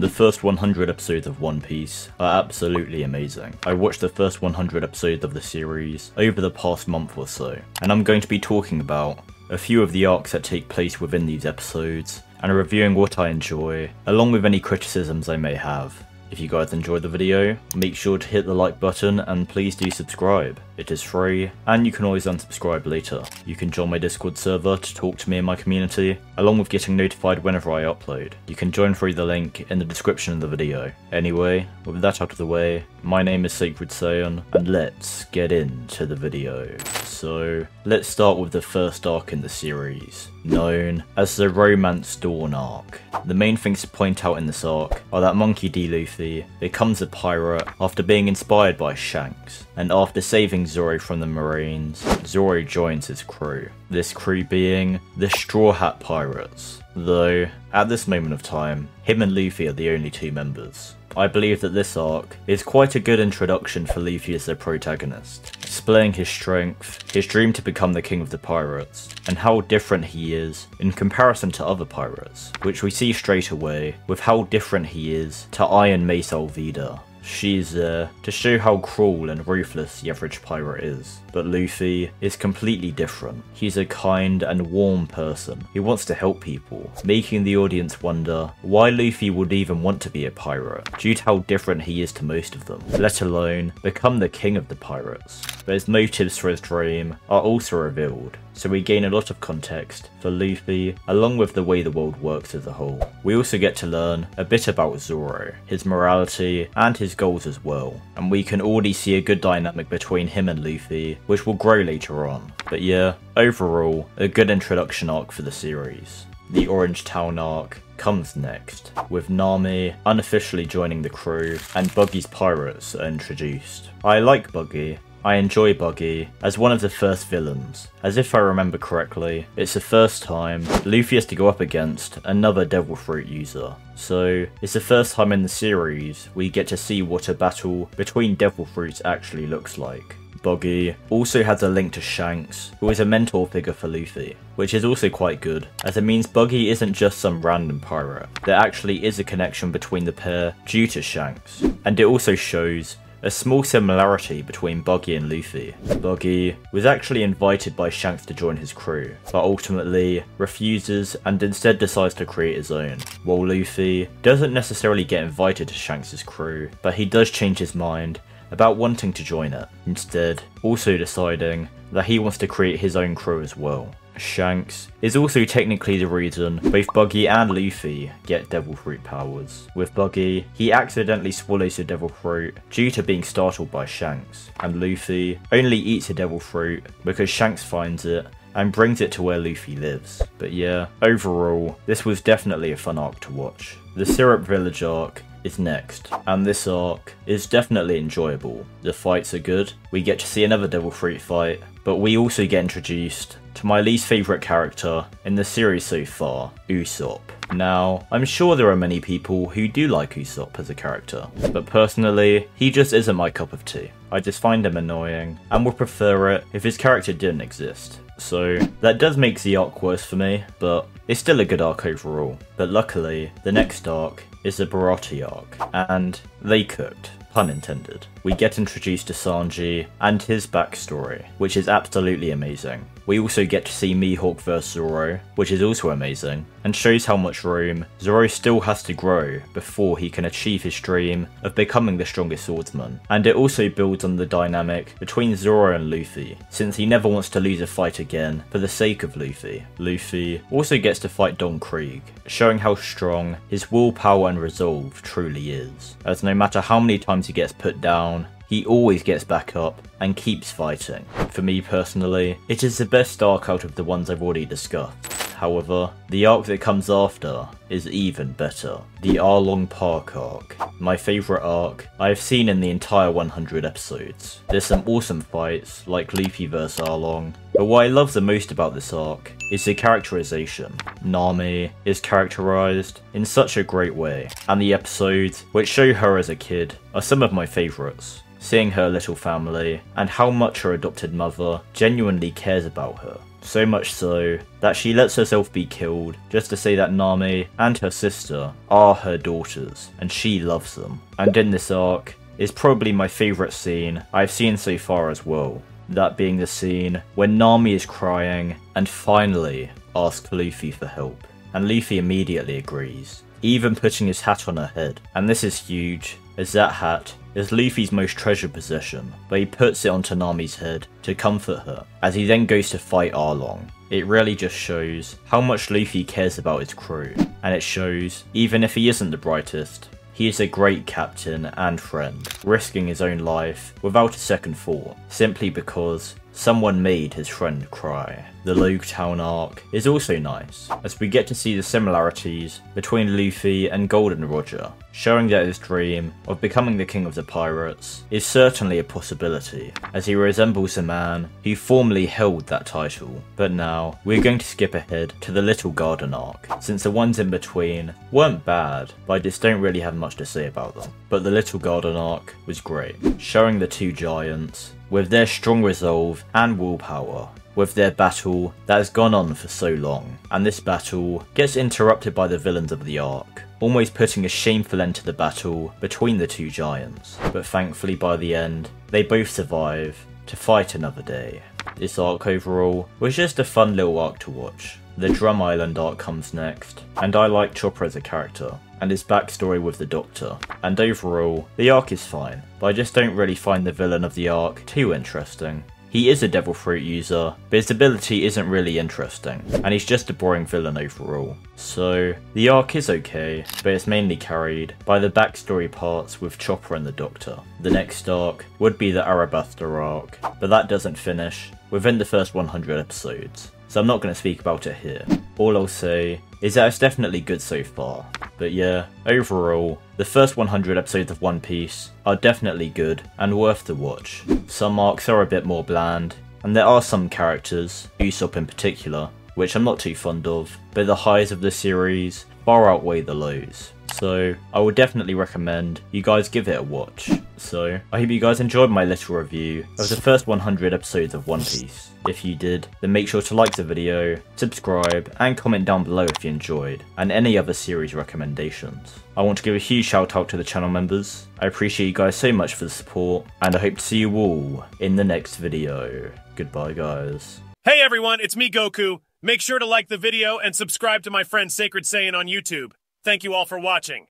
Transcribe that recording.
The first 100 episodes of One Piece are absolutely amazing. I watched the first 100 episodes of the series over the past month or so, and I'm going to be talking about a few of the arcs that take place within these episodes, and reviewing what I enjoy, along with any criticisms I may have. If you guys enjoyed the video, make sure to hit the like button and please do subscribe. It is free, and you can always unsubscribe later. You can join my Discord server to talk to me and my community, along with getting notified whenever I upload. You can join through the link in the description of the video. Anyway, with that out of the way, my name is Saiyan, and let's get into the video. So, let's start with the first arc in the series, known as the Romance Dawn arc. The main things to point out in this arc are that Monkey D. Luffy becomes a pirate after being inspired by Shanks, and after saving Zoro from the Marines, Zoro joins his crew. This crew being the Straw Hat Pirates, though at this moment of time, him and Luffy are the only two members. I believe that this arc is quite a good introduction for Luffy as their protagonist, displaying his strength, his dream to become the king of the pirates, and how different he is in comparison to other pirates, which we see straight away with how different he is to Iron Mace Alvida. She's there to show how cruel and ruthless the average pirate is, but Luffy is completely different. He's a kind and warm person who wants to help people, making the audience wonder why Luffy would even want to be a pirate, due to how different he is to most of them, let alone become the king of the pirates. But his motives for his dream are also revealed, so we gain a lot of context for Luffy, along with the way the world works as a whole. We also get to learn a bit about Zoro, his morality, and his goals as well, and we can already see a good dynamic between him and Luffy, which will grow later on. But yeah, overall, a good introduction arc for the series. The Orange Town arc comes next, with Nami unofficially joining the crew, and Buggy's pirates are introduced. I like Buggy. I enjoy Buggy as one of the first villains, as if I remember correctly, it's the first time Luffy has to go up against another Devil Fruit user. So, it's the first time in the series we get to see what a battle between Devil Fruits actually looks like. Buggy also has a link to Shanks, who is a mentor figure for Luffy, which is also quite good, as it means Buggy isn't just some random pirate. There actually is a connection between the pair due to Shanks, and it also shows a small similarity between Buggy and Luffy. Buggy was actually invited by Shanks to join his crew, but ultimately refuses and instead decides to create his own, while Luffy doesn't necessarily get invited to Shanks' crew, but he does change his mind about wanting to join it, instead also deciding that he wants to create his own crew as well. Shanks is also technically the reason both Buggy and Luffy get Devil Fruit powers. With Buggy, he accidentally swallows a Devil Fruit due to being startled by Shanks, and Luffy only eats a Devil Fruit because Shanks finds it and brings it to where Luffy lives. But yeah, overall, this was definitely a fun arc to watch. The Syrup Village arc is next, and this arc is definitely enjoyable. The fights are good, we get to see another Devil Fruit fight, but we also get introduced to my least favourite character in the series so far, Usopp. Now, I'm sure there are many people who do like Usopp as a character, but personally, he just isn't my cup of tea. I just find him annoying, and would prefer it if his character didn't exist. So, that does make the arc worse for me, but it's still a good arc overall. But luckily, the next arc is the Baratie arc, and they cooked. Pun intended. We get introduced to Sanji and his backstory, which is absolutely amazing. We also get to see Mihawk vs Zoro, which is also amazing, and shows how much room Zoro still has to grow before he can achieve his dream of becoming the strongest swordsman. And it also builds on the dynamic between Zoro and Luffy, since he never wants to lose a fight again for the sake of Luffy. Luffy also gets to fight Don Krieg, showing how strong his willpower and resolve truly is, as no matter how many times he gets put down, he always gets back up and keeps fighting. For me personally, it is the best arc out of the ones I've already discussed. However, the arc that comes after is even better. The Arlong Park arc. My favourite arc I have seen in the entire 100 episodes. There's some awesome fights, like Luffy vs Arlong, but what I love the most about this arc is the characterization. Nami is characterized in such a great way, and the episodes which show her as a kid are some of my favourites. Seeing her little family, and how much her adopted mother genuinely cares about her. So much so that she lets herself be killed just to say that Nami and her sister are her daughters and she loves them. And in this arc is probably my favourite scene I've seen so far as well. That being the scene when Nami is crying and finally asks Luffy for help. And Luffy immediately agrees, even putting his hat on her head. And this is huge, as that hat is Luffy's most treasured possession, but he puts it onto Nami's head to comfort her, as he then goes to fight Arlong. It really just shows how much Luffy cares about his crew, and it shows, even if he isn't the brightest, he is a great captain and friend, risking his own life without a second thought, simply because someone made his friend cry. The Logue Town arc is also nice, as we get to see the similarities between Luffy and Golden Roger, showing that his dream of becoming the king of the pirates is certainly a possibility, as he resembles a man who formerly held that title. But now, we're going to skip ahead to the Little Garden arc, since the ones in between weren't bad, but I just don't really have much to say about them. But the Little Garden arc was great, showing the two giants with their strong resolve and willpower, with their battle that has gone on for so long, and this battle gets interrupted by the villains of the arc, almost putting a shameful end to the battle between the two giants, but thankfully by the end, they both survive to fight another day. This arc overall was just a fun little arc to watch. The Drum Island arc comes next, and I like Chopper as a character, and his backstory with the Doctor, and overall, the arc is fine, but I just don't really find the villain of the arc too interesting. He is a Devil Fruit user, but his ability isn't really interesting, and he's just a boring villain overall. So, the arc is okay, but it's mainly carried by the backstory parts with Chopper and the Doctor. The next arc would be the Arabasta arc, but that doesn't finish within the first 100 episodes, so I'm not going to speak about it here. All I'll say is that it's definitely good so far. But yeah, overall, the first 100 episodes of One Piece are definitely good and worth the watch. Some arcs are a bit more bland, and there are some characters, Usopp in particular, which I'm not too fond of, but the highs of the series far outweigh the lows. So I would definitely recommend you guys give it a watch. So I hope you guys enjoyed my little review of the first 100 episodes of One Piece. If you did, then make sure to like the video, subscribe, and comment down below if you enjoyed, and any other series recommendations. I want to give a huge shout out to the channel members. I appreciate you guys so much for the support, and I hope to see you all in the next video. Goodbye guys. Hey everyone, it's me Goku. Make sure to like the video and subscribe to my friend Sacred Saiyan on YouTube. Thank you all for watching.